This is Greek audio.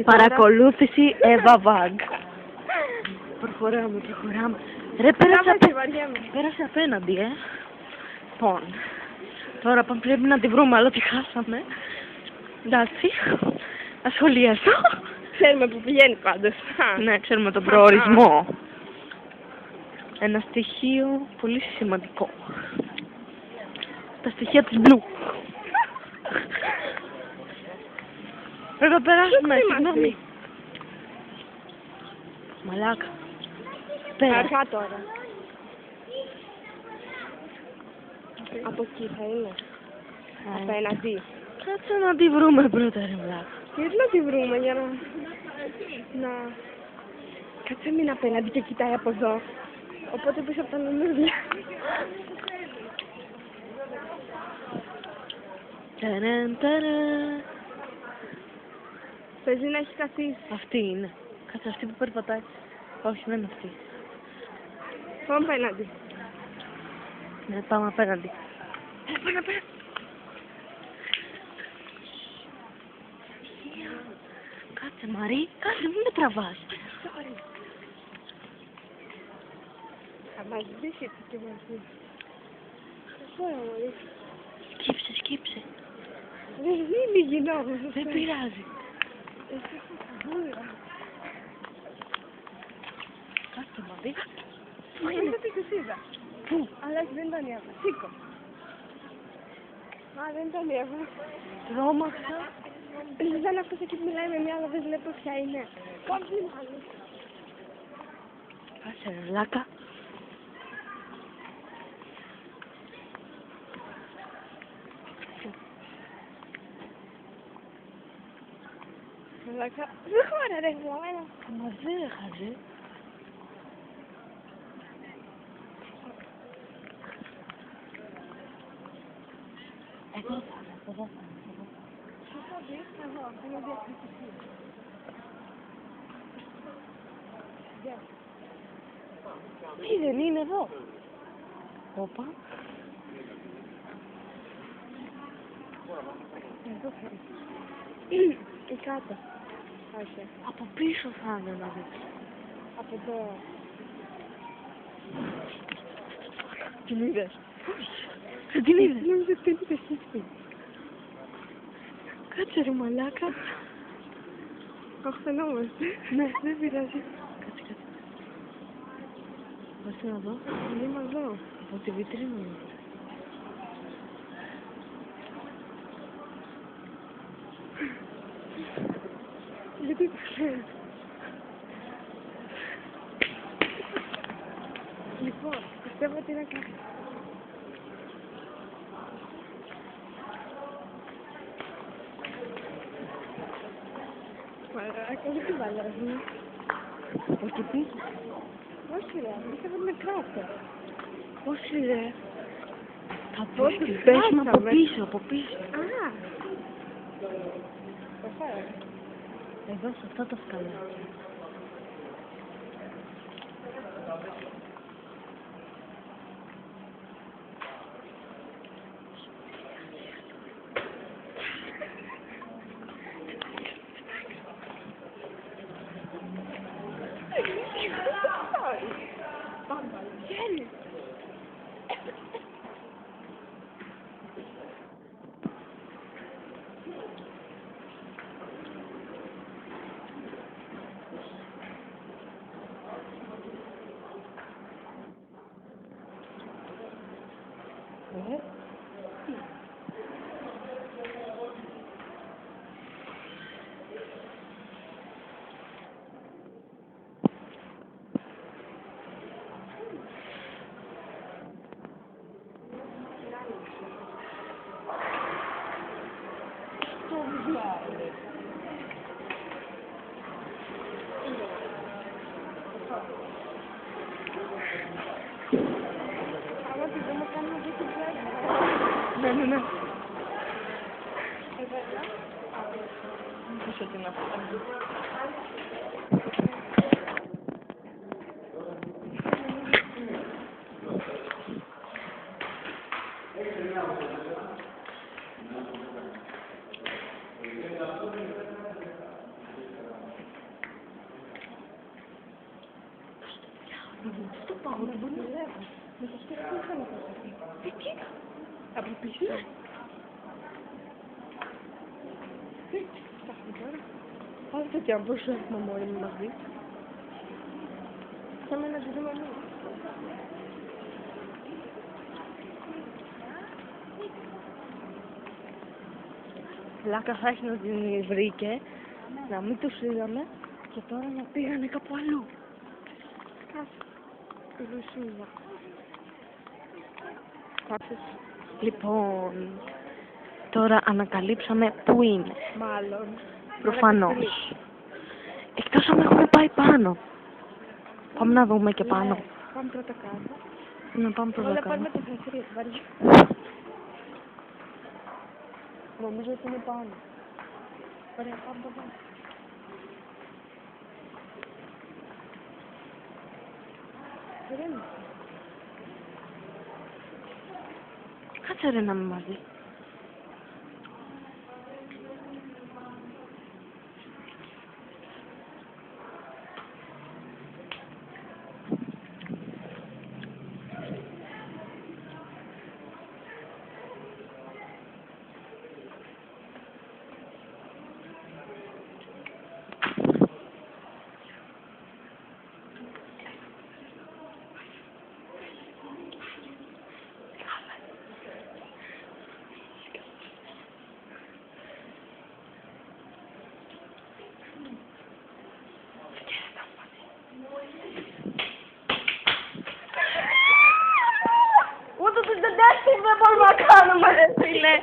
Παρακολούθηση Εύα Βαγκ. Προχωράμε. Ρε, πέρασε απέναντι, Λοιπόν, τώρα πρέπει να τη βρούμε, αλλά τη χάσαμε. Εντάξει, ασχολίαστο. Ξέρουμε που πηγαίνει πάντως. Ναι, ξέρουμε τον προορισμό. Ένα στοιχείο πολύ σημαντικό. Τα στοιχεία της Blue. Πρέπει να περάσουμε, συγγνώμη. Μαλάκα. Πέρα. Αργά τώρα. Από εκεί θα είναι. Απέναντι. Κάτσε να τη βρούμε πρώτα, ρε μαλάκα. Γιατί να τη βρούμε για να... Κάτσε μην απέναντι και κοιτάει από εδώ. Οπότε πίσω από τα λουλούδια. Παίζει να έχει καθίσει. Αυτή είναι. Κάτσε, αυτή που περπατάει. Όχι, δεν είναι αυτή. Πάμε απέναντι. Ναι, πάμε απέναντι. Πάμε απέναντι. Κάτσε, Μαρή, κάτσε, μην με τραβάς. Θα μας δεις έτσι και μαζί. Σκύψε. Δεν είναι γινόμενο. Δεν πειράζει. Κάτσε, Μαρή. Είναι τι τους είδα. Πού? Αλλά δεν ήταν η Εύα. Σήκω. Α, δεν ήταν η Εύα. Τρώμαξα. Ήταν αυτός εκεί που μιλάει με μια, αλλά δεν βλέπω ποια είναι. Κάποιοι άλλοι. Κάτσε, ρε λάκα. Δεν χώρα ρε γλαμμένα. Μα δεν έχασε. Εδώ θα είναι. Εδώ, είναι διακριτική. Τι δεν είναι εδώ. Όπα. Εδώ θα είναι. Ή κάτω. Όχι. Από πίσω θα είναι να δεις. Από εδώ. Την είδες. Την είδες. Νόμιζα ότι την είδες εσύ. Κάτσε ρε μαλάκα. Αχθενόμαστε. Ναι, δεν πειράζει. Κάτσε. Πώς να δω. Είμαι εδώ. Από τη βιτρίνα μου. Γιατί το ξέρεις. Λοιπόν, πιστεύω ότι είναι κάτι. Μαλάκα, δεν την βάλαμε. Όχι πίσω. Όχι ρε, πιστεύω ότι είναι κάτω. Όχι ρε. Θα πω Πώς ότι τους πέσουμε από χάσαμε. πίσω. Α! Το φάω. Εδώ σε αυτό το σκαλάκι. Άμα τη δούμε κάνουμε δίκη πλέον. Ναι. Εδώ. Πίσω την αφήνω. Στο πάω, δεν μπορεί να λέω. Με το σπίτι δεν θέλω να πω. Κοίτα. Από πίσω. Φτάχνει τώρα. Πάμε τέτοια, πώς έχουμε μόνοι μου μαζί. Θα με να ζητούμε μόνο. Πλάκα θα έχει να την βρήκε, να μην τους είδαμε και τώρα να πήγανε κάπου αλλού. Κάτσε, η Λουσούδα. Κάτσε. Λοιπόν, τώρα ανακαλύψαμε πού είναι. Μάλλον. Προφανώς. Εκτός αν έχουμε πάει πάνω. Πάμε να δούμε και πάνω. Ναι, πάμε πρώτα κάτω. Να πάμε προς Όλα τα πάμε κάτω. το φρασίριο του βαριού. Νομίζω ότι είναι πάνω. Ωραία, πάμε το πάνω. Περίμενε. Κάτσε ρε να είμαι μαζί. Ούτε την τεντέστη δεν μπορούμε να κάνουμε, ρε φίλε.